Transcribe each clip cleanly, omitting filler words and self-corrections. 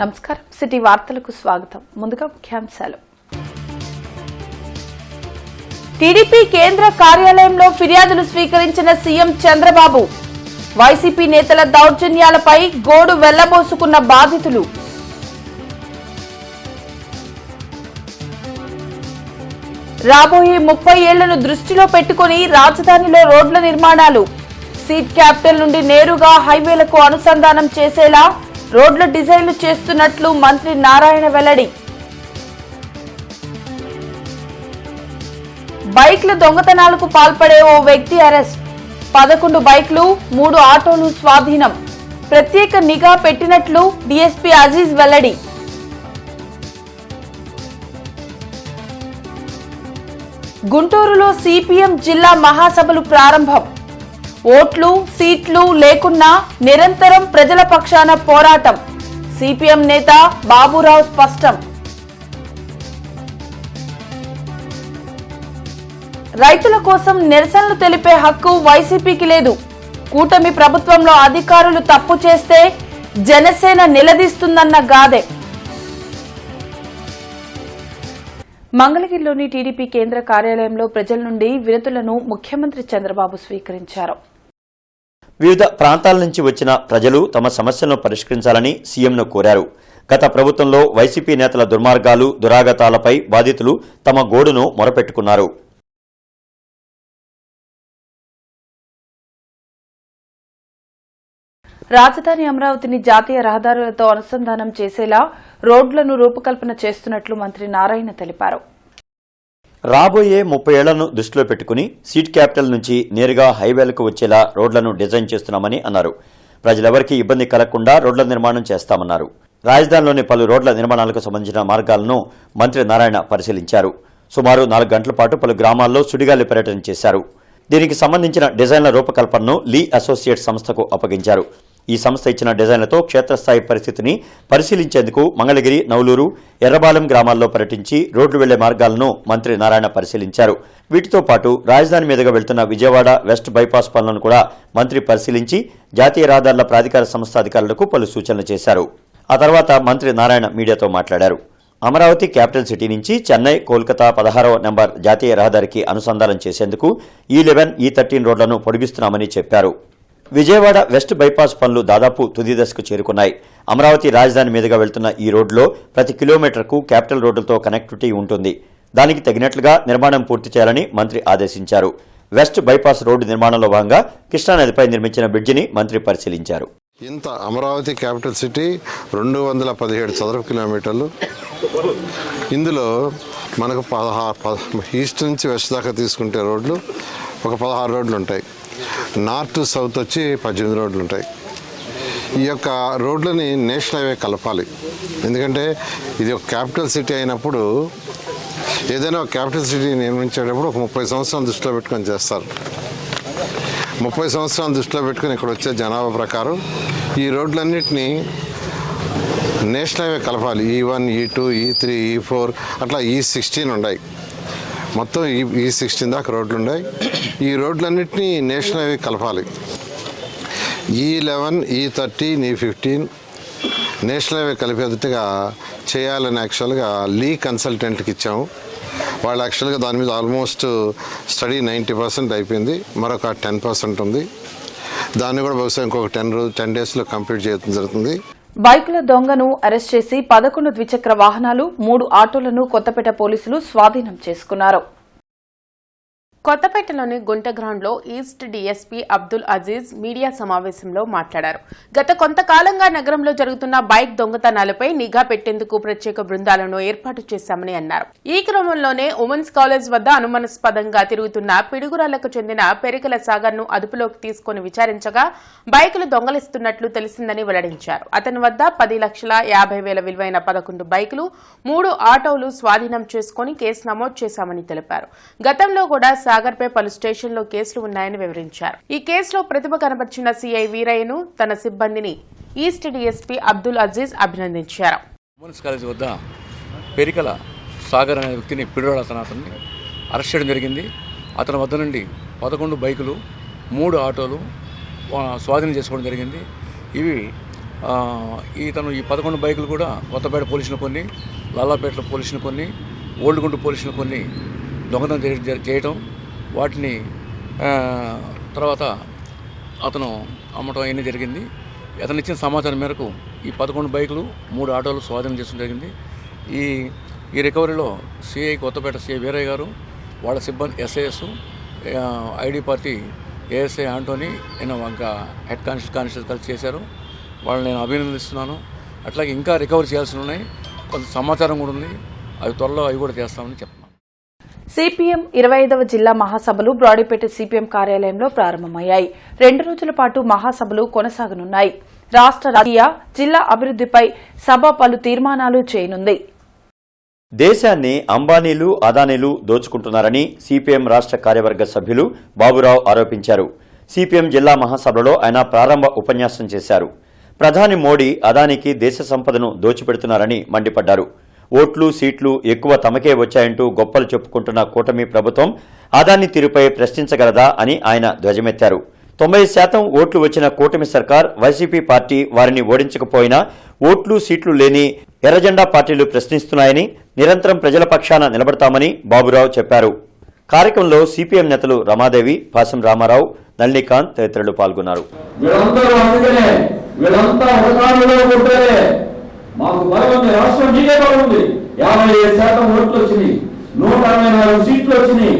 నమస్కారం సిటీ వార్తలకు స్వాగతం. ముందుగా ముఖ్యాంశాలు. టీడీపీ కేంద్ర కార్యాలయంలో ఫిర్యాదులు స్వీకరించిన సీఎం చంద్రబాబు. వైసీపీ నేతల దౌర్జన్యాలపై గోడు వెళ్లబోసుకున్న బాధితులు. రాబోయే 30 ఏళ్లను దృష్టిలో పెట్టుకుని రాజధానిలో రోడ్ల నిర్మాణాలు. సీడ్ క్యాపిటల్ నుండి నేరుగా హైవేలకు అనుసంధానం చేసేలా రోడ్ల డిజైన్లు చేస్తున్నట్లు మంత్రి నారాయణ వెల్లడి. బైక్ల దొంగతనాలకు పాల్పడే ఓ వ్యక్తి అరెస్ట్. 11 బైక్లు 3 ఆటోలు స్వాధీనం. ప్రత్యేక నిఘా పెట్టినట్లు డీఎస్పీ అజీజ్ వెల్లడి. గుంటూరులో సిపిఎం జిల్లా మహాసభలు ప్రారంభం. ఓట్లు సీట్లు లేకున్నా నిరంతరం ప్రజల పక్షాన పోరాటం. సిపిఎం నేత బాబురావు స్పష్టం. రైతుల కోసం నిరసనలు తెలిపే హక్కు వైసీపీకి లేదు. కూటమి ప్రభుత్వంలో అధికారులు తప్పు చేస్తే జనసేన నిలదీస్తుందన్న గాదే. మంగళగిరిలోని టీడీపీ కేంద్ర కార్యాలయంలో ప్రజల నుండి వినతులను ముఖ్యమంత్రి చంద్రబాబు స్వీకరించారు. వివిధ ప్రాంతాల నుంచి వచ్చిన ప్రజలు తమ సమస్యలను పరిష్కరించాలని సీఎంను కోరారు. గత ప్రభుత్వంలో వైసీపీ నేతల దుర్మార్గాలు దురాగతాలపై బాధితులు తమ గోడును మొరపెట్టుకున్నారు. రాజధాని అమరావతిని జాతీయ రహదారులతో అనుసంధానం చేసేలా రోడ్లను రూపకల్పన చేస్తున్నట్లు మంత్రి నారాయణ తెలిపారు. రాబోయే 30 ఏళ్లను దృష్టిలో పెట్టుకుని సీడ్ క్యాపిటల్ నుంచి నేరుగా హైవేలకు వచ్చేలా రోడ్లను డిజైన్ చేస్తున్నామని అన్నారు. ప్రజలెవరికీ ఇబ్బంది కలగకుండా రోడ్ల నిర్మాణం చేస్తామన్నారు. రాజధానిలోని పలు రోడ్ల నిర్మాణాలకు సంబంధించిన మార్గాలను మంత్రి నారాయణ పరిశీలించారు. సుమారు 4 గంటల పాటు పలు గ్రామాల్లో సుడిగాలి పర్యటన చేశారు. దీనికి సంబంధించిన డిజైన్ల రూపకల్పనను లీ అసోసియేట్స్ సంస్థకు అప్పగించారు. ఈ సంస్థ ఇచ్చిన డిజైన్లతో క్షేత్రస్థాయి పరిస్థితిని పరిశీలించేందుకు మంగళగిరి, నవలూరు, ఎర్రబాలెం గ్రామాల్లో పర్యటించి రోడ్లు వెళ్లే మార్గాలను మంత్రి నారాయణ పరిశీలించారు. వీటితో పాటు రాజధాని మీదుగా వెళ్తున్న విజయవాడ వెస్ట్ బైపాస్ పనులను కూడా మంత్రి పరిశీలించి జాతీయ రహదారుల ప్రాధికార సంస్థ అధికారులకు పలు సూచనలు చేశారు. ఆ తర్వాత మంత్రి నారాయణ మీడియాతో మాట్లాడారు. అమరావతి క్యాపిటల్ సిటీ నుంచి చెన్నై, కోల్కతా 16వ నెంబర్ జాతీయ రహదారికి అనుసంధానం చేసేందుకు E11, E13 రోడ్లను పొడిగిస్తున్నామని చెప్పారు. విజయవాడ వెస్ట్ బైపాస్ పనులు దాదాపు తుది దశకు చేరుకున్నాయి. అమరావతి రాజధాని మీదుగా వెళ్తున్న ఈ రోడ్లో ప్రతి కిలోమీటర్కు క్యాపిటల్ రోడ్లతో కనెక్టివిటీ ఉంటుంది. దానికి తగినట్లుగా నిర్మాణం పూర్తి చేయాలని మంత్రి ఆదేశించారు. వెస్ట్ బైపాస్ రోడ్డు నిర్మాణంలో భాగంగా కృష్ణానదిపై నిర్మించిన బ్రిడ్జిని మంత్రి పరిశీలించారు. ఇంత అమరావతి క్యాపిటల్ సిటీ 217 చదరపు కిలోమీటర్లు. ఇందులో మనకు 16 ఈస్ట్ నుంచి వెస్ట్ దాకా తీసుకుంటే రోడ్లు ఒక 16 రోడ్లు ఉంటాయి. నార్త్ టు సౌత్ వచ్చి 18 రోడ్లు ఉంటాయి. ఈ యొక్క రోడ్లని నేషనల్ హైవే కలపాలి. ఎందుకంటే ఇది ఒక క్యాపిటల్ సిటీ అయినప్పుడు ఏదైనా ఒక క్యాపిటల్ సిటీ నిర్మించేటప్పుడు ఒక 30 సంవత్సరాలు దృష్టిలో పెట్టుకొని చేస్తారు. 30 సంవత్సరాలు దృష్టిలో పెట్టుకుని ఇక్కడ వచ్చే జనాభా ప్రకారం ఈ రోడ్లన్నింటినీ నేషనల్ హైవే కలపాలి. E1, E2, E3, E4 అట్లా E16 ఉన్నాయి. మొత్తం E16 దాకా రోడ్లు ఉన్నాయి. ఈ రోడ్లన్నింటినీ నేషనల్ హైవే కలపాలి. E11, E13, E15 national highway కలిపేటట్టుగా చేయాలని యాక్చువల్గా లీ కన్సల్టెంట్కి ఇచ్చాము. వాళ్ళు యాక్చువల్గా దాని మీద ఆల్మోస్ట్ స్టడీ 90% అయిపోయింది. మరొక 10% ఉంది. దాన్ని కూడా బహుశా ఇంకొక 10 డేస్లో కంప్లీట్ చేయడం జరుగుతుంది. బైకుల దొంగను అరెస్ట్ చేసి 11 ద్విచక్ర వాహనాలు 3 ఆటోలను కొత్తపేట పోలీసులు స్వాధీనం చేసుకున్నారు. కొత్తపేటలోని గుంటగ్రౌండ్లో east DSP Abdul Aziz media సమావేశంలో మాట్లాడారు. గత కొంతకాలంగా నగరంలో జరుగుతున్న బైక్ దొంగతనాలపై నిఘా పెట్టేందుకు ప్రత్యేక బృందాలను ఏర్పాటు చేశామని అన్నారు. ఈ క్రమంలోనే ఉమెన్స్ కాలేజ్ వద్ద అనుమానాస్పదంగా తిరుగుతున్న పిడుగురాళ్లకు చెందిన పెరికల సాగర్ ను అదుపులోకి తీసుకుని విచారించగా బైకులు దొంగలిస్తున్నట్లు తెలిసిందని వెల్లడించారు. అతని వద్ద 10,50,000 విలువైన 11 బైకులు 3 ఆటోలు స్వాధీనం చేసుకుని కేసు నమోదు చేశామని తెలిపారు. గతంలో కూడా సాగర్పై పలు స్టేషన్లో కేసులు ఉన్నాయని వివరించారు. ఈ కేసులో ప్రతిభ కనబర్చిన సీఐ వీరయ్యను తన సిబ్బందిని ఈస్ట్ డీఎస్పీ అబ్దుల్ అజీజ్ అభినందించారు. ఉమెన్స్ కాలేజ్ వద్ద పెరికల సాగర్ అనే వ్యక్తిని పిడుగురాళ్ల అతన్ని అరెస్ట్ చేయడం జరిగింది. అతని వద్ద నుండి 11 బైకులు 3 ఆటోలు స్వాధీనం చేసుకోవడం జరిగింది. ఇవి ఇతను ఈ 11 బైకులు కూడా కొత్తపేట పోలీసులు కొన్ని, లాలాపేట పోలీసులు కొన్ని, ఓల్డ్ గుంటూరు పోలీసులు కొన్ని దొంగతనం చేయటం, వాటిని తర్వాత అతను అమ్మటం అవన్నీ జరిగింది. అతను ఇచ్చిన సమాచారం మేరకు ఈ 11 బైకులు 3 ఆటోలు స్వాధీనం చేసుకోవడం జరిగింది. ఈ రికవరీలో సిఐ కొత్తపేట సిఐ వీరయ్య గారు, వాళ్ళ సిబ్బంది SIs, ID party ASI Antony, ఇంకా హెడ్ కానిస్టేబుల్ కలిసి చేశారు. వాళ్ళని నేను అభినందిస్తున్నాను. అట్లాగే ఇంకా రికవరీ చేయాల్సి ఉన్నాయి, కొంత సమాచారం కూడా ఉంది, అవి త్వరలో అవి కూడా చేస్తామని చెప్తున్నాను. సిపిఎం 25వ జిల్లా మహాసభలు బ్రాడీపేట సిపిఎం కార్యాలయంలో ప్రారంభమయ్యాయి. 2 రోజుల పాటు మహాసభలు కొనసాగనున్నాయి. రాష్ట్ర రాజకీయ జిల్లా అభివృద్దిపై సభ పలు తీర్మానాలు చేయనుంది. దేశాన్ని అంబానీలు, అదానీలు దోచుకుంటున్నారని సిపిఎం రాష్ట్ర కార్యవర్గ సభ్యులు బాబురావు ఆరోపించారు. సిపిఎం జిల్లా మహాసభలో ఆయన ప్రారంభ ఉపన్యాసం చేశారు. ప్రధాని మోడీ అదానికి దేశ సంపదను దోచిపెడుతున్నారని మండిపడ్డారు. ఓట్లు, సీట్లు ఎక్కువ తమకే వచ్చాయంటూ గొప్పలు చెప్పుకుంటున్న కూటమి ప్రభుత్వం అదాని తీరుపై ప్రశ్నించగలదా అని ఆయన ధ్వజమెత్తారు. 90% ఓట్లు వచ్చిన కూటమి సర్కార్, వైసీపీ పార్టీ వారిని ఓడించకపోయినా ఓట్లు, సీట్లు లేని ఎర్రజెండా పార్టీలు ప్రశ్నిస్తున్నాయని, నిరంతరం ప్రజల పక్షాన నిలబడతామని బాబురావు చెప్పారు. కార్యక్రమంలో సిపిఎం నేతలు రమాదేవి, పాసం రామారావు, నళినీకాంత్ తదితరులు పాల్గొన్నారు. మాకు బలం ఉంది, రాష్ట్రం మీకే బలం ఉంది. 57% ఓట్లు వచ్చినాయి, 164 సీట్లు వచ్చినాయి,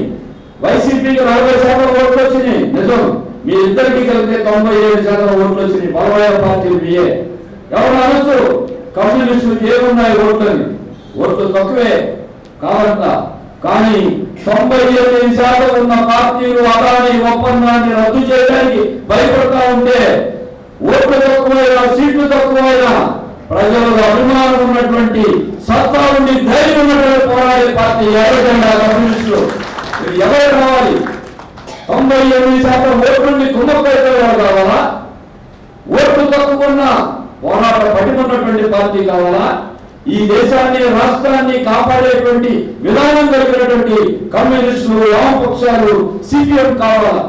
వైసీపీకి 40% ఓట్లు వచ్చినాయి. నిజం, మీ ఇద్దరికి కలిపితే 97% ఓట్లు వచ్చినాయి. బలమైన పార్టీలు మీయే. ఎవరు అనొచ్చు కమ్యూనిస్టులకు ఏమున్నాయి ఓట్లని, ఓట్లు తక్కువే కాదంట. కానీ 98% ఉన్న పార్టీలు అదాని ఒప్పందాన్ని రద్దు చేయడానికి భయపడతా ఉంటే, ఓట్లు తక్కువైనా, సీట్లు తక్కువైనా ప్రజలకు అభిమానం ఉన్నటువంటి, సత్తా ఉండి ధైర్యం ఉన్నటువంటి పోరాడే పార్టీ ఎర్రజెండా కమ్యూనిస్టులు. ఎవరు కావాలి? 98% ఓట్లుండి కుమ్మక్కైతే కావాలా? ఓట్లు తక్కువ ఉన్న పోరాట పట్టుకున్నటువంటి పార్టీ కావాలా? ఈ దేశాన్ని, రాష్ట్రాన్ని కాపాడేటువంటి విధానం కలిగినటువంటి కమ్యూనిస్టులు, వామపక్షాలు, సిపిఎం కావాలా?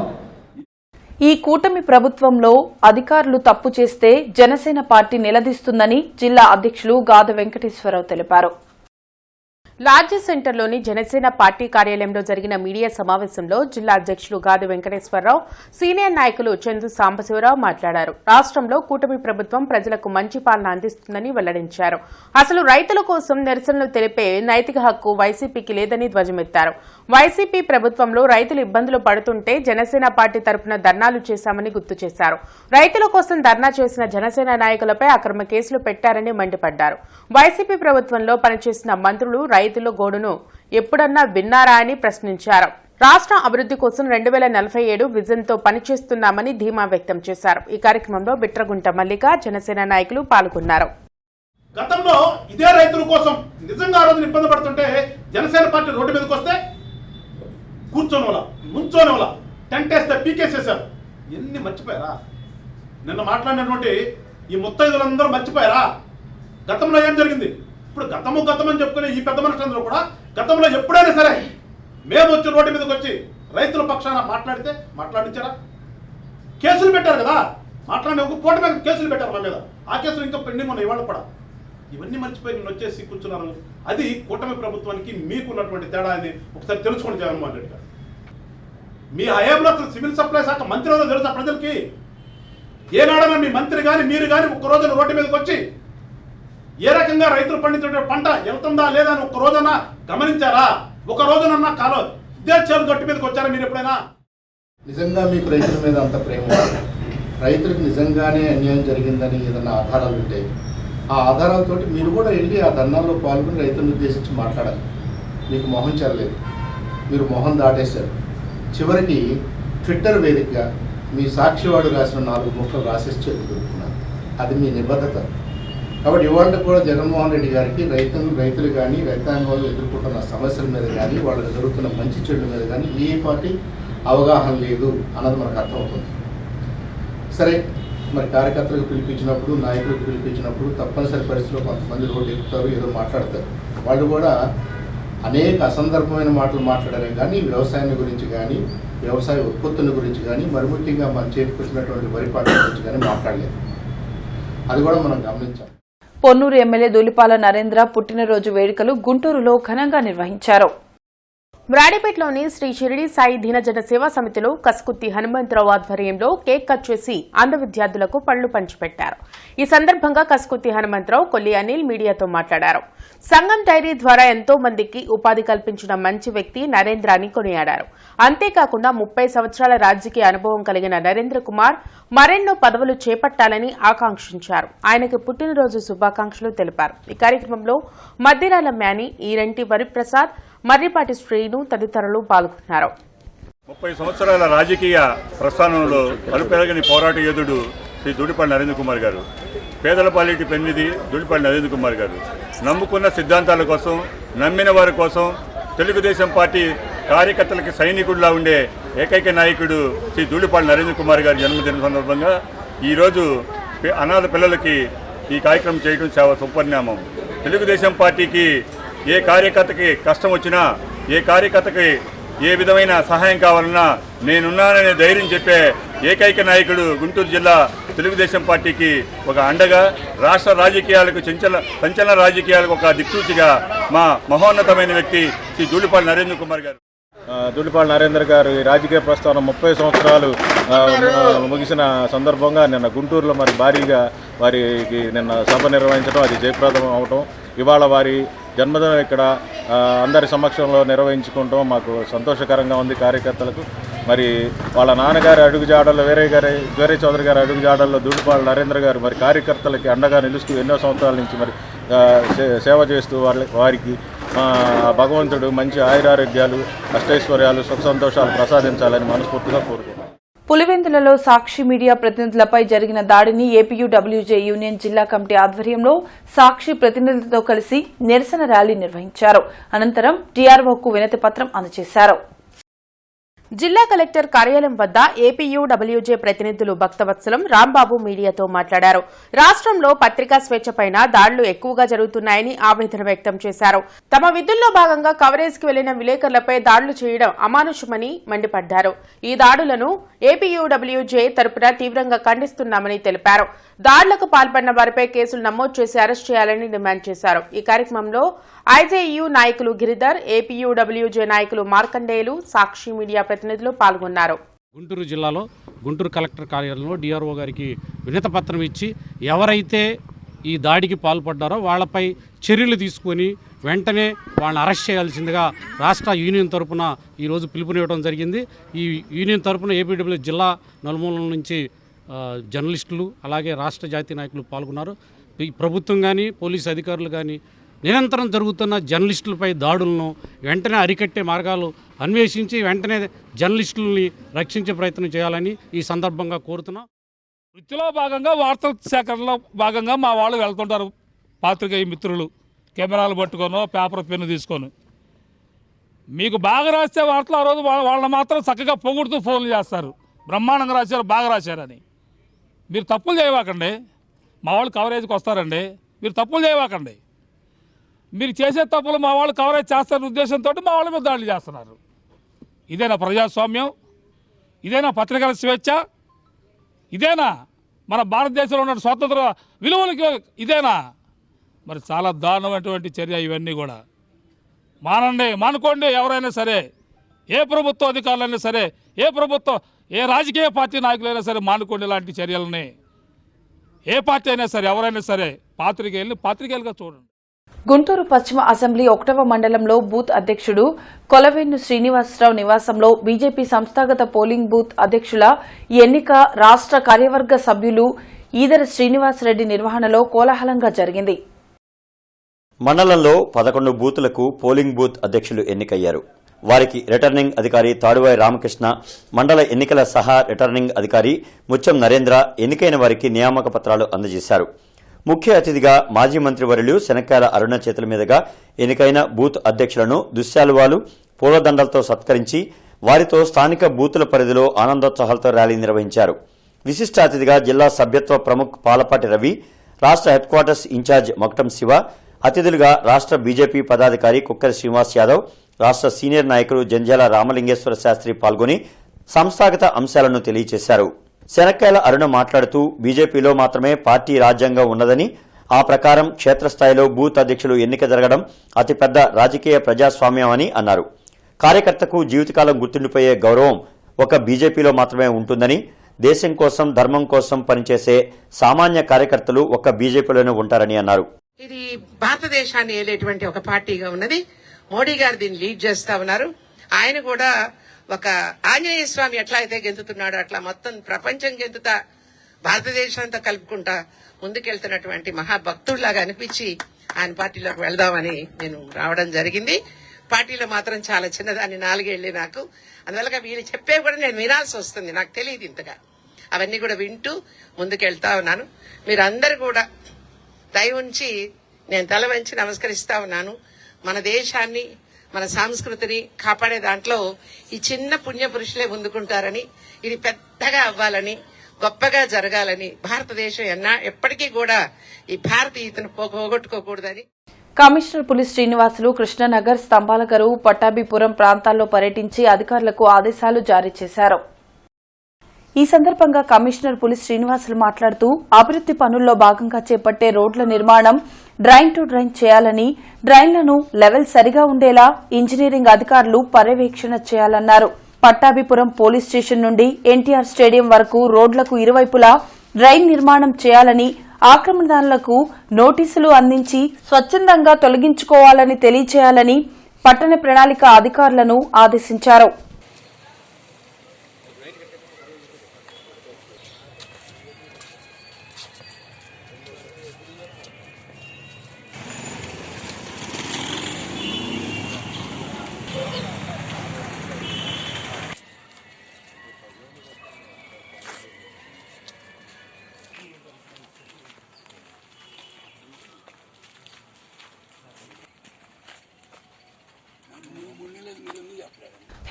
ఈ కూటమి ప్రభుత్వంలో అధికారులు తప్పు చేస్తే జనసేన పార్టీ నిలదీస్తుందని జిల్లా అధ్యక్షులు గాద వెంకటేశ్వరరావు తెలిపారు. లార్జ్ సెంటర్లోని జనసేన పార్టీ కార్యాలయంలో జరిగిన మీడియా సమావేశంలో జిల్లా అధ్యక్షులు గాది వెంకటేశ్వరరావు, సీనియర్ నాయకులు చందు సాంబశివరావు మాట్లాడారు. రాష్ట్రంలో కూటమి ప్రభుత్వం ప్రజలకు మంచి పాలన అందిస్తుందని వెల్లడించారు. అసలు రైతుల కోసం నిరసనలు తెలిపే నైతిక హక్కు వైసీపీకి లేదని ధ్వజమెత్తారు. వైసీపీ ప్రభుత్వంలో రైతులు ఇబ్బందులు పడుతుంటే జనసేన పార్టీ తరఫున ధర్నాలు చేశామని గుర్తు చేశారు. రైతుల కోసం ధర్నా చేసిన జనసేన నాయకులపై అక్రమ కేసులు పెట్టారని మండిపడ్డారు. వైసీపీ ప్రభుత్వంలో పనిచేసిన మంత్రులు రైతుల గోడును ఎప్పుడన్నా విన్నారా అని ప్రశ్నించారు. రాష్ట్ర అభివృద్ది కోసం 2047 విజన్తో పనిచేస్తున్నామని ధీమా వ్యక్తం చేశారు. ఈ కార్యక్రమంలో బిట్రగుంట మల్లిక, జనసేన నాయకులు పాల్గొన్నారు. గతంలో ఇదే రైతుల కోసం నిజంగా ఆ రోజున ఇబ్బంది పడుతుంటే జనసేన పార్టీ రోడ్డు మీదకి వస్తే కూర్చోనోలా, నుంచోనోలా, టెంట్ వేస్తే పీకేసేశారు. ఎన్ని మర్చిపోయారా? నిన్న మాట్లాడినటువంటి ఈ ముత్తైదులందరూ మర్చిపోయారా? గతంలో ఏం జరిగింది? ఇప్పుడు గతం అని చెప్పుకునే ఈ పెద్ద మనుషులందరూ కూడా గతంలో ఎప్పుడైనా సరే మేము వచ్చి రోడ్డు మీదకి వచ్చి రైతుల పక్షాన మాట్లాడించారా? కేసులు పెట్టారు కదా, మాట్లాడిన ఒక పూట మీద కేసులు పెట్టారు మా మీద. ఆ కేసులు ఇంకా పెండింగ్ ఉన్నాయి ఇవాళ కూడా. ఇవన్నీ మర్చిపోయి నేను వచ్చేసి కూర్చున్నాను. అది కూటమి ప్రభుత్వానికి మీకు ఉన్నటువంటి తేడా అని ఒకసారి తెలుసుకోండి జగన్మోహన్ రెడ్డి గారు. మీ హయాంలో అసలు సివిల్ సప్లై శాఖ మంత్రి ఎవరో తెలుసా ప్రజలకి? ఏనాడన్నా మీ మంత్రి కానీ మీరు కానీ ఒక్క రోజున రోడ్డు మీదకి వచ్చి ఏ రకంగా రైతులు పండించిన పంట వెళ్తుందా లేదా అని ఒక్క రోజున గమనించారా? ఒక రోజునన్నా కాలం ఇదే చేలు గట్టు మీదకి వచ్చారా మీరు ఎప్పుడైనా? నిజంగా మీకు రైతుల మీద అంత ప్రేమ, రైతులకు నిజంగానే అన్యాయం జరిగిందని ఏదన్నా ఆధారాలు ఉంటాయి, ఆ ఆధారాలతోటి మీరు కూడా వెళ్ళి ఆ ధర్నాల్లో పాల్గొని రైతులను ఉద్దేశించి మాట్లాడాలి. మీకు మొహం చెల్లలేదు, మీరు మొహం దాటేశారు. చివరికి ట్విట్టర్ వేదికగా మీ సాక్షివాడు రాసిన 4 ముక్కలు రాసేసి చెప్పుకుంటున్నారు. అది మీ నిబద్ధత. కాబట్టి ఇవాళ కూడా జగన్మోహన్ రెడ్డి గారికి రైతులు కానీ రైతాంగంలో ఎదుర్కొంటున్న సమస్యల మీద కానీ వాళ్ళకి జరుగుతున్న మంచి చెడుల మీద కానీ ఏ పార్టీ అవగాహన లేదు అన్నది మనకు అర్థమవుతుంది. సరే, మరి కార్యకర్తలకు పిలిపించినప్పుడు, నాయకులకు పిలిపించినప్పుడు తప్పనిసరి పరిస్థితుల్లో కొంతమంది రోడ్డు ఎక్కుతారు, ఏదో మాట్లాడతారు. వాళ్ళు కూడా అనేక అసందర్భమైన మాటలు మాట్లాడారే కానీ వ్యవసాయం గురించి కానీ, వ్యవసాయ ఉత్పత్తుల గురించి కానీ, మరి ముఖ్యంగా మనం చేతికొచ్చినటువంటి వరి పంట గురించి కానీ మాట్లాడలేదు. అది కూడా మనం గమనించాం. పొన్నూరు ఎమ్మెల్యే ధూళిపాల నరేంద్ర పుట్టినరోజు వేడుకలు గుంటూరులో ఘనంగా నిర్వహించారు. బ్రాడీపేటలోని శ్రీ షిరిడి సాయి దీనజన సేవా సమితిలో కసుకుత్తి హనుమంతరావు ఆధ్వర్యంలో కేక్ కట్ చేసి అంధ విద్యార్థులకు పళ్లు పంచిపెట్టారు. ఈ సందర్భంగా కసుకుత్తి హనుమంతరావు, కొల్లి అనిల్ మీడియాతో మాట్లాడారు. సంఘం డైరీ ద్వారా ఎంతో మందికి ఉపాధి కల్పించిన మంచి వ్యక్తి నరేంద్ర అని కొనియాడారు. అంతేకాకుండా 30 సంవత్సరాల రాజకీయ అనుభవం కలిగిన నరేంద్ర కుమార్ మరెన్నో పదవులు చేపట్టాలని ఆకాంక్షించారు. ఆయనకు పుట్టినరోజు శుభాకాంక్షలు తెలిపారు. ఈ కార్యక్రమంలో మద్దిరాల మ్యాని, ఈరంటి వరిప్రసాద్, మర్రిపాటి శ్రీను తదితరులు పాల్గొన్నారు. 30 సంవత్సరాల రాజకీయ ప్రస్థానంలో అలుపెరగని పోరాట యోధుడు శ్రీ ధూళిపాల నరేంద్ర కుమార్ గారు, పేదల పాలిటి పెన్నిధి ధూళిపాల నరేంద్ర కుమార్ గారు, నమ్ముకున్న సిద్ధాంతాల కోసం, నమ్మిన వారి కోసం తెలుగుదేశం పార్టీ కార్యకర్తలకి సైనికుడిలా ఉండే ఏకైక నాయకుడు శ్రీ ధూళిపాల నరేంద్ర కుమార్ గారి జన్మదిన సందర్భంగా ఈరోజు అనాథ పిల్లలకి ఈ కార్యక్రమం చేయడం చాలా సుపరిణామం. తెలుగుదేశం పార్టీకి ఏ కార్యకర్తకి కష్టం వచ్చినా, ఏ కార్యకర్తకి ఏ విధమైన సహాయం కావాలన్నా నేనున్నాననే ధైర్యం చెప్పే ఏకైక నాయకుడు గుంటూరు జిల్లా తెలుగుదేశం పార్టీకి ఒక అండగా, రాష్ట్ర రాజకీయాలకు సంచలన రాజకీయాలకు ఒక దిక్సూచిగా మా మహోన్నతమైన వ్యక్తి శ్రీ ధూళిపాల నరేంద్ర కుమార్ గారు. ధూళిపాల నరేంద్ర గారు రాజకీయ ప్రస్థానం 30 సంవత్సరాలు ముగిసిన సందర్భంగా నిన్న గుంటూరులో మరి భారీగా వారికి నిన్న సభ నిర్వహించడం, అది జయప్రదం అవటం, ఇవాళ వారి జన్మదినం ఇక్కడ అందరి సమక్షంలో నిర్వహించుకుంటాం మాకు సంతోషకరంగా ఉంది కార్యకర్తలకు. మరి వాళ్ళ నాన్నగారి అడుగుజాడల్లో వేరే చౌదరి గారి అడుగుజాడల్లో ధూళిపాల నరేంద్ర గారు మరి కార్యకర్తలకి అండగా నిలుస్తూ ఎన్నో సంవత్సరాల నుంచి మరి సేవ చేస్తూ వారికి భగవంతుడు మంచి ఆయురారోగ్యాలు, అష్టైశ్వర్యాలు, సుఖ సంతోషాలు ప్రసాదించాలని మనస్ఫూర్తిగా కోరుకుంటున్నాను. పులివెందులలో సాక్షి మీడియా ప్రతినిధులపై జరిగిన దాడిని ఏపీయూడబ్ల్యూజే యూనియన్ జిల్లా కమిటీ ఆధ్వర్యంలో సాక్షి ప్రతినిధులతో కలిసి నిరసన ర్యాలీ నిర్వహించారు. అనంతరం టీఆర్ఓకు వినతి పత్రం అందజేశారు. జిల్లా కలెక్టర్ కార్యాలయం వద్ద ఏపీయూడబ్ల్యూజే ప్రతినిధులు భక్తవత్సలం, రాంబాబు మీడియాతో మాట్లాడారు. రాష్ట్రంలో పత్రికా స్వేచ్ఛపైన దాడులు ఎక్కువగా జరుగుతున్నాయని ఆవేదన వ్యక్తం చేశారు. తమ విధుల్లో భాగంగా కవరేజ్ కి వెళ్లిన విలేకరులపై దాడులు చేయడం అమానుషమని మండిపడ్డారు. ఈ దాడులను ఏపీయూడబ్ల్యూజే తరపున తీవ్రంగా ఖండిస్తున్నామని తెలిపారు. దాడులకు పాల్పడిన వారిపై కేసులు నమోదు చేసి అరెస్ట్ చేయాలని డిమాండ్ చేశారు. ఈ కార్యక్రమంలో ఐజేయూ నాయకులు గిరిధర్, ఏపీయూడబ్ల్యూజే నాయకులు మార్కండేయులు, సాక్షి మీడియా ప్రతినిధులు పాల్గొన్నారు. గుంటూరు జిల్లాలో గుంటూరు కలెక్టర్ కార్యాలయంలో డిఆర్ఓ గారికి వినతి పత్రం ఇచ్చి ఎవరైతే ఈ దాడికి పాల్పడ్డారో వాళ్లపై చర్యలు తీసుకొని వెంటనే వాళ్ళని అరెస్ట్ చేయాల్సిందిగా రాష్ట్ర యూనియన్ తరపున ఈరోజు పిలుపునివ్వడం జరిగింది. ఈ యూనియన్ తరపున ఏపీడబ్ల్యూ జిల్లా నలుమూలల నుంచి జర్నలిస్టులు అలాగే రాష్ట్ర జాతీయ నాయకులు పాల్గొన్నారు. ఈ ప్రభుత్వం కానీ పోలీసు అధికారులు కానీ నిరంతరం జరుగుతున్న జర్నలిస్టులపై దాడులను వెంటనే అరికట్టే మార్గాలు అన్వేషించి వెంటనే జర్నలిస్టులని రక్షించే ప్రయత్నం చేయాలని ఈ సందర్భంగా కోరుతున్నాం. వృత్తిలో భాగంగా వార్తల సేకరణలో భాగంగా మా వాళ్ళు వెళ్తుంటారు. పాత్రికేయ మిత్రులు కెమెరాలు పట్టుకొని పేపర్ పెన్ను తీసుకొని మీకు బాగా రాస్తే వార్తలు ఆ రోజు వాళ్ళని మాత్రం చక్కగా పొగుడుతూ ఫోన్లు చేస్తారు. బ్రహ్మాండంగా రాశారు, బాగా రాశారని. మీరు తప్పులు చేయవాకండి. మా వాళ్ళు కవరేజ్కి వస్తారండి. మీరు తప్పులు చేయవాకండి. మీరు చేసే తప్పులు మా వాళ్ళు కవరేజ్ చేస్తారన్న ఉద్దేశంతో మా వాళ్ళ మీద దాడులు చేస్తున్నారు. ఇదేనా ప్రజాస్వామ్యం? ఇదేనా పత్రికల స్వేచ్ఛ? ఇదేనా మన భారతదేశంలో ఉన్న స్వాతంత్ర విలువలకి? ఇదేనా? మరి చాలా దారుణమైనటువంటి చర్య ఇవన్నీ కూడా. మానుకోండి. ఎవరైనా సరే, ఏ ప్రభుత్వ అధికారులైనా సరే, ఏ రాజకీయ పార్టీ నాయకులైనా సరే మానుకోండి ఇలాంటి చర్యలని. ఏ పార్టీ అయినా సరే, ఎవరైనా సరే పాత్రికేయులుగా చూడండి. గుంటూరు పశ్చిమ అసెంబ్లీ 1వ మండలంలో బూత్ అధ్యక్షుడు కొలవేను శ్రీనివాసరావు నివాసంలో బీజేపీ సంస్థాగత పోలింగ్ బూత్ అధ్యక్షుల ఎన్నిక రాష్ట్ర కార్యవర్గ సభ్యులు ఈదర శ్రీనివాసరెడ్డి నిర్వహణలో కోలాహలంగా జరిగింది. మండలంలో 11 బూతులకు పోలింగ్ బూత్ అధ్యక్షులు ఎన్నికయ్యారు. వారికి రిటర్నింగ్ అధికారి తాడువాయి రామకృష్ణ, మండల ఎన్నికల సహా రిటర్నింగ్ అధికారి ముత్యం నరేంద్ర ఎన్నికైన వారికి నియామక పత్రాలు అందజేశారు. ముఖ్య అతిథిగా మాజీ మంత్రివర్యులు శనక్కాయల అరుణ చేతుల మీదుగా ఎన్నికైన బూత్ అధ్యక్షులను దుశ్శాలువాలు, పూలదండలతో సత్కరించి వారితో స్థానిక బూతుల పరిధిలో ఆనందోత్సాహాలతో ర్యాలీ నిర్వహించారు. విశిష్ట అతిథిగా జిల్లా సభ్యత్వ ప్రముఖ్ పాలపాటి రవి, రాష్ట్ర హెడ్ క్వార్టర్స్ ఇన్ఛార్జ్ మొకటం శివ, అతిథులుగా రాష్ట్ర బీజేపీ పదాధికారి కుక్కరి శ్రీనివాస్ యాదవ్, రాష్ట్ర సీనియర్ నాయకులు జంజాల రామలింగేశ్వర శాస్త్రి పాల్గొని సంస్థాగత అంశాలను తెలియజేశారు. శనక్కాయల అరుణ మాట్లాడుతూ బీజేపీలో మాత్రమే పార్టీ రాజ్యాంగం ఉన్నదని, ఆ ప్రకారం క్షేత్రస్థాయిలో బూత్ అధ్యక్షులు ఎన్నిక జరగడం అతిపెద్ద రాజకీయ ప్రజాస్వామ్యం అని అన్నారు. కార్యకర్తకు జీవితకాలం గుర్తుండిపోయే గౌరవం ఒక బీజేపీలో మాత్రమే ఉంటుందని, దేశం కోసం ధర్మం కోసం పనిచేసే సామాన్య కార్యకర్తలు ఒక్క బీజేపీలోనే ఉంటారని అన్నారు. ఇది భారతదేశాన్ని ఏలేటువంటి ఒక పార్టీగా ఉన్నది. మోడీ గారు దీన్ని లీడ్ చేస్తా ఉన్నారు. ఆయన కూడా ఒక ఆంజనేయ స్వామి ఎట్లా అయితే గెంతుతున్నాడో అట్లా మొత్తం ప్రపంచం గెంతుతా భారతదేశంతో కలుపుకుంటా ముందుకెళ్తున్నటువంటి మహాభక్తుడిలాగా అనిపించి ఆయన పార్టీలోకి వెళ్దామని నేను రావడం జరిగింది. పార్టీలో మాత్రం చాలా చిన్నదాన్ని, 4 ఏళ్లే నాకు. అందువల్ల వీళ్ళు చెప్పేవి కూడా నేను వినాల్సి వస్తుంది, నాకు తెలియదు ఇంతగా. అవన్నీ కూడా వింటూ ముందుకెళ్తా ఉన్నాను. మీరందరూ కూడా దయ ఉంచి నేను తల వంచి నమస్కరిస్తా ఉన్నాను. మన దేశాన్ని, మన సంస్కృతిని కాపాడే దాంట్లో ఈ చిన్న పుణ్య పురుషులే ముందుకుంటారని, ఇది పెద్దగా అవ్వాలని, గొప్పగా జరగాలని, భారతదేశం ఎప్పటికీ కూడా ఈ భారతీయతను పోగొట్టుకోకూడదని. కమిషనర్ పులి శ్రీనివాసులు కృష్ణనగర్, స్తంభాలకరు, పట్టాభిపురం ప్రాంతాల్లో పర్యటించి అధికారులకు ఆదేశాలు జారీ చేశారు. ఈ సందర్భంగా కమిషనర్ పులి శ్రీనివాసులు మాట్లాడుతూ అభివృద్ది పనుల్లో భాగంగా చేపట్టే రోడ్ల నిర్మాణం డ్రైన్ టు డ్రైన్ చేయాలని, డ్రైన్లను లెవెల్ సరిగా ఉండేలా ఇంజనీరింగ్ అధికారులు పర్యవేక్షణ చేయాలన్నారు. పట్టాభిపురం పోలీస్ స్టేషన్ నుండి ఎన్టీఆర్ స్టేడియం వరకు రోడ్లకు ఇరువైపులా డ్రైన్ నిర్మాణం చేయాలని, ఆక్రమణదారులకు నోటీసులు అందించి స్వచ్ఛందంగా తొలగించుకోవాలని తెలియజేయాలని పట్టణ ప్రణాళిక అధికారులను ఆదేశించారు.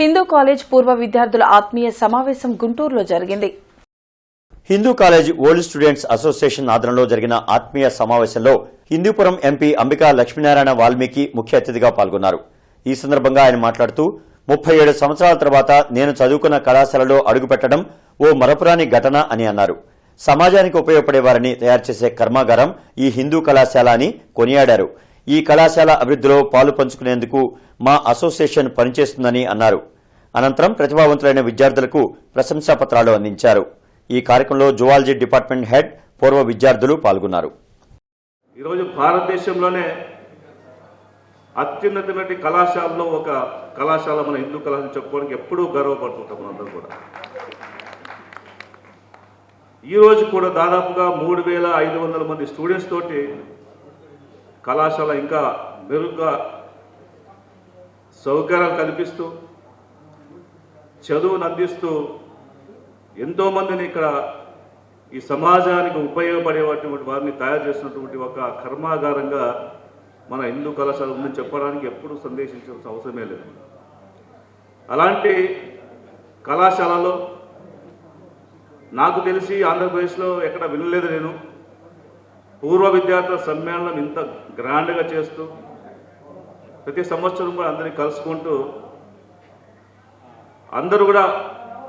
హిందూ కాలేజ్ పూర్వ విద్యార్థుల ఆత్మీయ సమావేశం గుంటూరులో జరిగింది. Hindu college old students association ఆధ్వర్యంలో జరిగిన ఆత్మీయ సమావేశంలో హిందూపురం ఎంపీ అంబికా లక్ష్మీనారాయణ వాల్మీకి ముఖ్య అతిథిగా పాల్గొన్నారు. ఈ సందర్భంగా ఆయన మాట్లాడుతూ 37 సంవత్సరాల తర్వాత నేను చదువుకున్న కళాశాలలో అడుగుపెట్టడం ఓ మరపురాని ఘటన అని అన్నారు. సమాజానికి ఉపయోగపడే వారిని తయారు చేసే కర్మాగారం ఈ హిందూ కళాశాల అని కొనియాడారు. ఈ కళాశాల అభివృద్ధిలో పాలు పంచుకునేందుకు మా అసోసియేషన్ పనిచేస్తుందని అన్నారు. అనంతరం ప్రతిభావంతులైన విద్యార్థులకు ప్రశంసా పత్రాలు అందించారు. ఈ కార్యక్రమంలో జువాలజీ డిపార్ట్మెంట్ హెడ్, పూర్వ విద్యార్థులు పాల్గొన్నారు. ఈరోజు భారతదేశంలోనే అత్యున్నతమైన కళాశాలలో ఒక కళాశాల మన హిందూ కళాశాల చెప్పుకోవడానికి ఎప్పుడూ గర్వపడుతుంటాం మనందరూ కూడా. ఈరోజు కూడా దాదాపుగా 3500 మంది స్టూడెంట్స్ తోటి కళాశాల ఇంకా మెరుగ్గా సౌకర్యాలు కల్పిస్తూ చదువును అందిస్తూ ఎంతోమందిని ఇక్కడ ఈ సమాజానికి ఉపయోగపడేటువంటి వారిని తయారు చేసినటువంటి ఒక కర్మాగారంగా మన హిందూ కళాశాల ఉందని చెప్పడానికి ఎప్పుడూ సందేశించాల్సిన అవసరమే లేదు. అలాంటి కళాశాలలో నాకు తెలిసి ఆంధ్రప్రదేశ్లో ఎక్కడ వినలేదు నేను. పూర్వ విద్యార్థుల సమ్మేళనం ఇంత గ్రాండ్గా చేస్తూ ప్రతి సంవత్సరం కూడా అందరినీ కలుసుకుంటూ అందరూ కూడా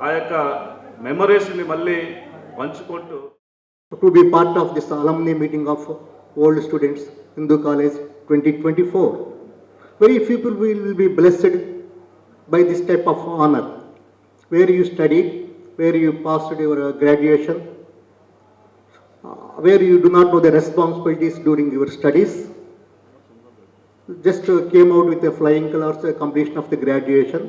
ఆ యొక్క మెమరీస్ని మళ్ళీ పంచుకుంటూ. To be part of this alumni meeting of old students Hindu College 2024. Very few people will be blessed by this type of honor, where you studied, where you passed your graduation, where you do not know the responsibilities during your studies, just came out with a flying colors, completion of the graduation,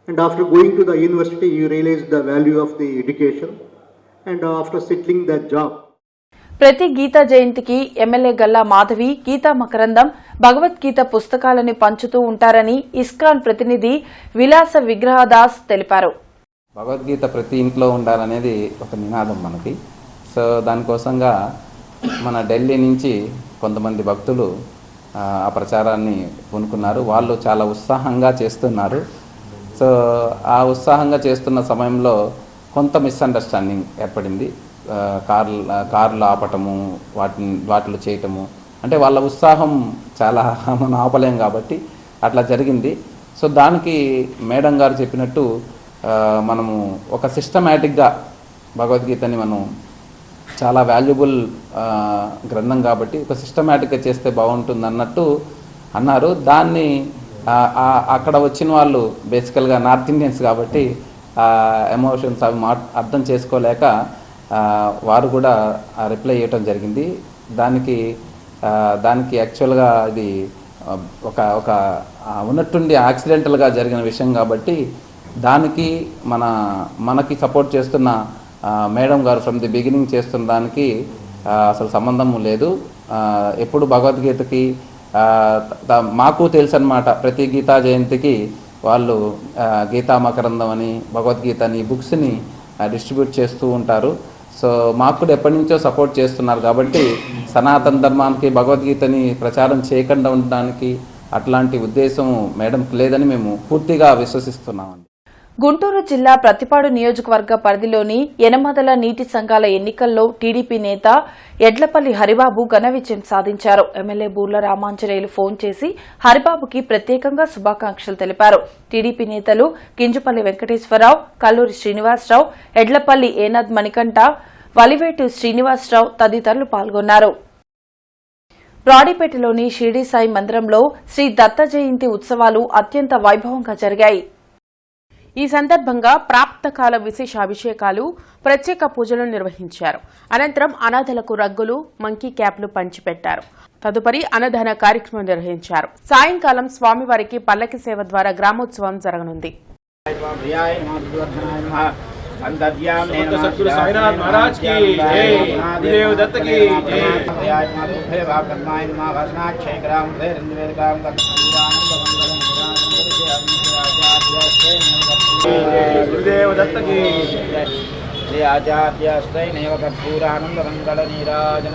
and after going to the university you realize the value of the education, and after settling the job. ప్రతి గీతా జయంతికి MLA Galla Madhavi Gita మకరందం భగవద్గీత పుస్తకాలని పంచుతూ ఉంటారని ISKCON ప్రతినిధి విలాస విగ్రహదాస్ తెలిపారు. భగవద్గీత ప్రతి ఇంట్లో ఉండాలనేది ఒక నినాదం మనకి. సో దానికోసంగా మన ఢిల్లీ నుంచి కొంతమంది భక్తులు ఆ ప్రచారాన్ని పూనుకున్నారు. వాళ్ళు చాలా ఉత్సాహంగా చేస్తున్నారు. సో ఆ ఉత్సాహంగా చేస్తున్న సమయంలో కొంత మిస్అండర్స్టాండింగ్ ఏర్పడింది. కార్లు ఆపటము, వాటిలో చేయటము, అంటే వాళ్ళ ఉత్సాహం చాలా మనం ఆపలేం కాబట్టి అట్లా జరిగింది. సో దానికి మేడం గారు చెప్పినట్టు మనము ఒక సిస్టమేటిక్గా భగవద్గీతని మనం చాలా వాల్యుబుల్ గ్రంథం కాబట్టి ఒక సిస్టమేటిక్గా చేస్తే బాగుంటుంది అన్నట్టు అన్నారు. దాన్ని అక్కడ వచ్చిన వాళ్ళు బేసికల్గా నార్త్ ఇండియన్స్ కాబట్టి ఎమోషన్స్ అవి అర్థం చేసుకోలేక వారు కూడా రిప్లై ఇవ్వటం జరిగింది. దానికి యాక్చువల్గా ఇది ఒక ఉన్నట్టుండి యాక్సిడెంటల్గా జరిగిన విషయం కాబట్టి దానికి మనకి సపోర్ట్ చేస్తున్న మేడం గారు ఫ్రమ్ ది బిగినింగ్ చేస్తున్న దానికి అసలు సంబంధం లేదు. ఎప్పుడు భగవద్గీతకి మాకు తెలుసు అన్నమాట. ప్రతి గీతా జయంతికి వాళ్ళు గీతా మకరందం అని భగవద్గీత అని బుక్స్ని డిస్ట్రిబ్యూట్ చేస్తూ ఉంటారు. సో మాకు కూడా ఎప్పటి నుంచో సపోర్ట్ చేస్తున్నారు కాబట్టి సనాతన ధర్మానికి భగవద్గీతని ప్రచారం చేయకుండా ఉండడానికి అట్లాంటి ఉద్దేశం మేడంకి లేదని మేము పూర్తిగా విశ్వసిస్తున్నామండి. గుంటూరు జిల్లా ప్రతిపాడు నియోజకవర్గ పరిధిలోని యనమదల నీటి సంఘాల ఎన్నికల్లో టీడీపీ నేత ఎడ్లపల్లి హరిబాబు ఘన విజయం సాధించారు. ఎమ్మెల్యే బూర్ల రామాంజనేయులు ఫోన్ చేసి హరిబాబుకి ప్రత్యేకంగా శుభాకాంక్షలు తెలిపారు. టీడీపీ నేతలు కింజుపల్లి వెంకటేశ్వరరావు, కల్లూరి శ్రీనివాసరావు, ఎడ్లపల్లి ఏనాద్ మణికంఠ, వలివేటు శ్రీనివాసరావు తదితరులు పాల్గొన్నారు. బ్రాడీపేటలోని షిరిడీ సాయి మందిరంలో శ్రీ దత్త జయంతి ఉత్సవాలు అత్యంత వైభవంగా జరిగాయి. ఈ సందర్భంగా ప్రాప్తకాల విశేష అభిషేకాలు, ప్రత్యేక పూజలు నిర్వహించారు. అనంతరం అనాథలకు రగ్గులు, మంకీ క్యాప్లు పంచిపెట్టారు. తదుపరి అన్నదాన కార్యక్రమం నిర్వహించారు. సాయంకాలం స్వామివారికి పల్లకి సేవ ద్వారా గ్రామోత్సవం జరగనుంది. గురుదేవ దత్తకి శ్రీ ఆచార్యాశ్రై నైవ కర్పూరానంద మంగళ నీరాజన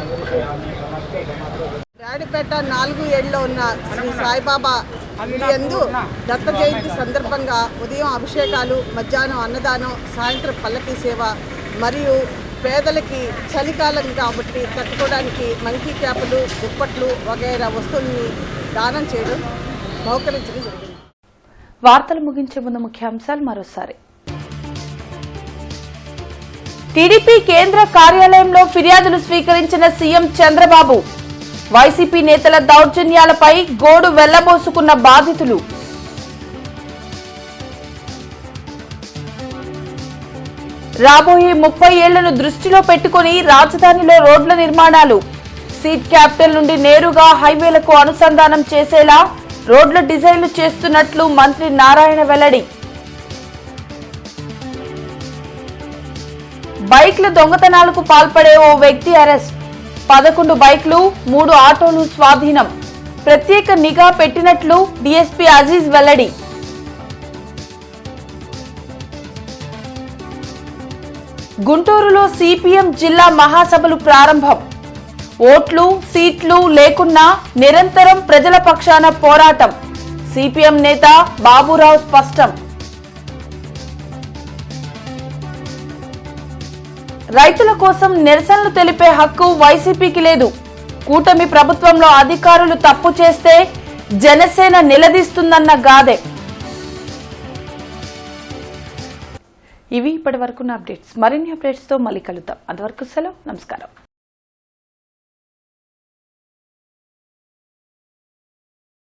రాడిపేట 4-7లో ఉన్న శ్రీ సాయిబాబా యందు దత్త జయంతి సందర్భంగా ఉదయం అభిషేకాలు, మధ్యాహ్నం అన్నదానం, సాయంత్రం పల్లకీ సేవ మరియు పేదలకి చలికాలం కాబట్టి తట్టుకోవడానికి మంకీ క్యాపులు, దుప్పట్లు వగైరా వస్తువుల్ని దానం చేయడం బహుకరించడం జరిగింది. వార్తలు ముగించే ముందు ముఖ్యాంశాలు మరోసారి. టీడీపీ కేంద్ర కార్యాలయంలో ఫిర్యాదులు స్వీకరించిన సీఎం చంద్రబాబు. వైసీపీ నేతల దౌర్జన్యాలపై గోడు వెళ్లబోసుకున్న బాధితులు. రాబోయే 30 ఏళ్లను దృష్టిలో పెట్టుకుని రాజధానిలో రోడ్ల నిర్మాణాలు. సీట్ క్యాపిటల్ నుండి నేరుగా హైవేలకు అనుసంధానం చేసేలా రోడ్ల డిజైన్లు చేస్తున్నట్లు మంత్రి నారాయణ వెల్లడి. బైక్ల దొంగతనాలకు పాల్పడే ఓ వ్యక్తి అరెస్ట్. 11 బైక్లు, 3 ఆటోలు స్వాధీనం. ప్రత్యేక నిఘా పెట్టినట్లు డీఎస్పీ అజీజ్ వెల్లడి. గుంటూరులో సిపిఎం జిల్లా మహాసభలు ప్రారంభం. ఓట్లు, సీట్లు లేకున్నా నిరంతరం ప్రజల పక్షాన పోరాటం. సిపిఎం నేత బాబురావు స్పష్టం. రైతుల కోసం నిరసనలు తెలిపే హక్కు వైసీపీకి లేదు. కూటమి ప్రభుత్వంలో అధికారులు తప్పు చేస్తే జనసేన నిలదీస్తుందన్న గాదే. ఇవి ఇప్పటి వరకున్న అప్డేట్స్. మరిన్ని అప్డేట్స్ తో మళ్ళీ కలుద్దాం. అంతవరకు సెలవు. నమస్కారం.